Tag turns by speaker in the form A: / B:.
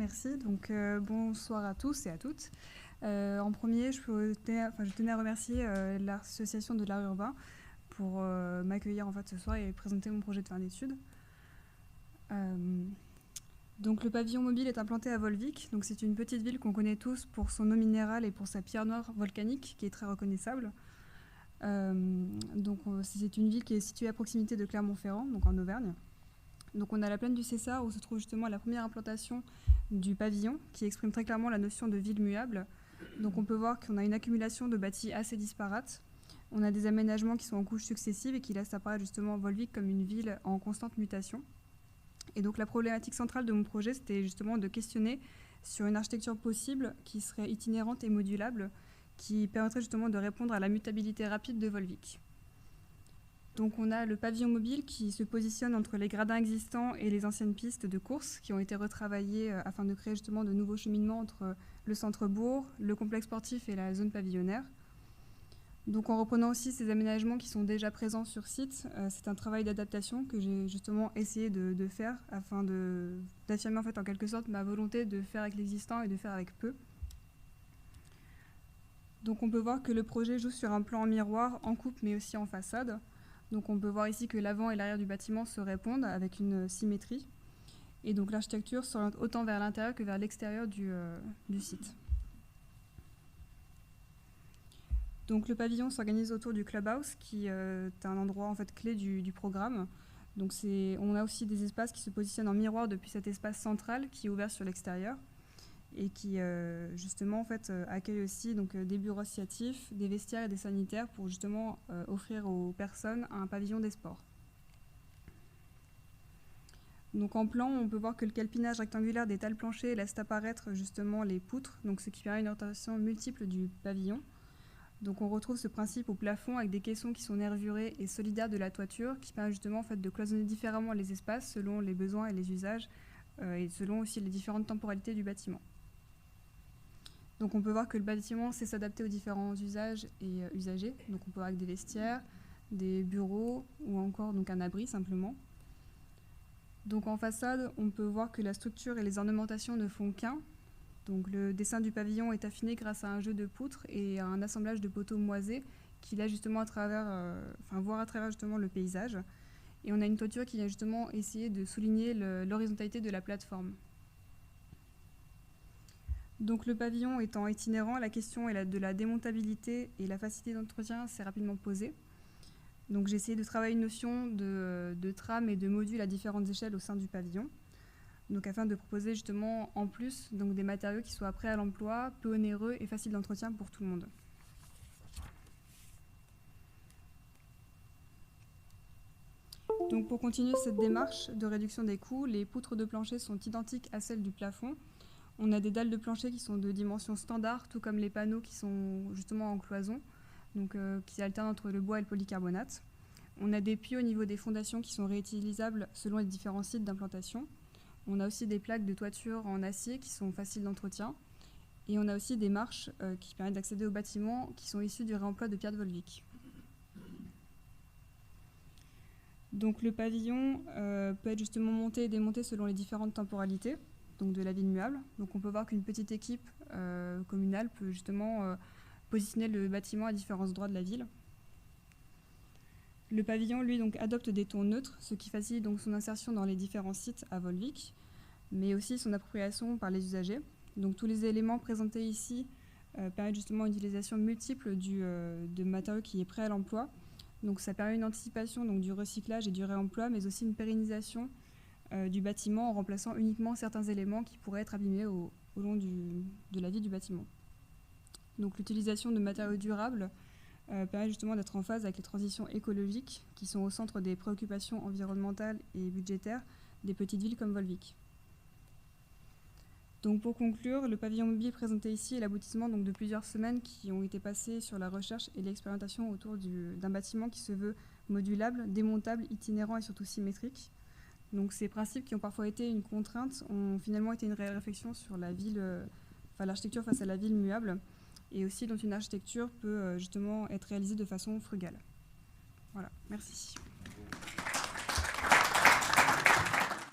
A: Merci. Donc, bonsoir à tous et à toutes. En premier, je tenais à remercier l'association de l'art urbain pour m'accueillir en fait ce soir et présenter mon projet de fin d'études. Donc, le pavillon mobile est implanté à Volvic. Donc, c'est une petite ville qu'on connaît tous pour son eau minérale et pour sa pierre noire volcanique qui est très reconnaissable. C'est une ville qui est située à proximité de Clermont-Ferrand, donc en Auvergne. Donc on a la plaine du Cessart où se trouve justement la première implantation du pavillon qui exprime très clairement la notion de ville muable. Donc on peut voir qu'on a une accumulation de bâtis assez disparates. On a des aménagements qui sont en couches successives et qui laissent apparaître justement Volvic comme une ville en constante mutation. Et donc la problématique centrale de mon projet, c'était justement de questionner sur une architecture possible qui serait itinérante et modulable, qui permettrait justement de répondre à la mutabilité rapide de Volvic. Donc on a le pavillon mobile qui se positionne entre les gradins existants et les anciennes pistes de course qui ont été retravaillées afin de créer justement de nouveaux cheminements entre le centre-bourg, le complexe sportif et la zone pavillonnaire. Donc en reprenant aussi ces aménagements qui sont déjà présents sur site, c'est un travail d'adaptation que j'ai justement essayé de faire afin d'affirmer en fait en quelque sorte ma volonté de faire avec l'existant et de faire avec peu. Donc on peut voir que le projet joue sur un plan en miroir, en coupe mais aussi en façade. Donc on peut voir ici que l'avant et l'arrière du bâtiment se répondent avec une symétrie. Et donc l'architecture s'oriente autant vers l'intérieur que vers l'extérieur du site. Donc le pavillon s'organise autour du clubhouse qui est un endroit en fait clé du programme. Donc on a aussi des espaces qui se positionnent en miroir depuis cet espace central qui est ouvert sur l'extérieur et qui justement en fait accueille aussi donc, des bureaux associatifs, des vestiaires et des sanitaires pour justement offrir aux personnes un pavillon des sports. Donc en plan, on peut voir que le calpinage rectangulaire des dalles planchers laisse apparaître justement les poutres, donc ce qui permet une orientation multiple du pavillon. Donc on retrouve ce principe au plafond avec des caissons qui sont nervurés et solidaires de la toiture, qui permet justement en fait, de cloisonner différemment les espaces selon les besoins et les usages, et selon aussi les différentes temporalités du bâtiment. Donc on peut voir que le bâtiment sait s'adapter aux différents usages et usagers. Donc on peut voir avec des vestiaires, des bureaux ou encore donc, un abri simplement. Donc en façade, on peut voir que la structure et les ornementations ne font qu'un. Donc le dessin du pavillon est affiné grâce à un jeu de poutres et à un assemblage de poteaux moisés qui laisse justement voir à travers justement le paysage. Et on a une toiture qui vient justement essayer de souligner l'horizontalité de la plateforme. Donc le pavillon étant itinérant, la question de la démontabilité et la facilité d'entretien s'est rapidement posée. Donc j'ai essayé de travailler une notion de trame et de module à différentes échelles au sein du pavillon. Donc afin de proposer justement en plus donc, des matériaux qui soient prêts à l'emploi, peu onéreux et faciles d'entretien pour tout le monde. Donc pour continuer cette démarche de réduction des coûts, les poutres de plancher sont identiques à celles du plafond. On a des dalles de plancher qui sont de dimension standard, tout comme les panneaux qui sont justement en cloison, donc qui alternent entre le bois et le polycarbonate. On a des puits au niveau des fondations qui sont réutilisables selon les différents sites d'implantation. On a aussi des plaques de toiture en acier qui sont faciles d'entretien. Et on a aussi des marches qui permettent d'accéder au bâtiment qui sont issues du réemploi de pierre de Volvic. Donc le pavillon peut être justement monté et démonté selon les différentes temporalités donc de la ville muable. Donc on peut voir qu'une petite équipe communale peut justement positionner le bâtiment à différents endroits de la ville. Le pavillon, lui, donc, adopte des tons neutres, ce qui facilite donc, son insertion dans les différents sites à Volvic, mais aussi son appropriation par les usagers. Donc tous les éléments présentés ici permettent justement une utilisation multiple de matériaux qui est prêt à l'emploi. Donc ça permet une anticipation donc, du recyclage et du réemploi, mais aussi une pérennisation du bâtiment en remplaçant uniquement certains éléments qui pourraient être abîmés au long de la vie du bâtiment. Donc l'utilisation de matériaux durables permet justement d'être en phase avec les transitions écologiques qui sont au centre des préoccupations environnementales et budgétaires des petites villes comme Volvic. Donc pour conclure, le pavillon mobile présenté ici est l'aboutissement donc, de plusieurs semaines qui ont été passées sur la recherche et l'expérimentation autour d'un bâtiment qui se veut modulable, démontable, itinérant et surtout symétrique. Donc ces principes qui ont parfois été une contrainte ont finalement été une réelle réflexion sur l'architecture face à la ville muable et aussi dont une architecture peut justement être réalisée de façon frugale. Voilà, merci.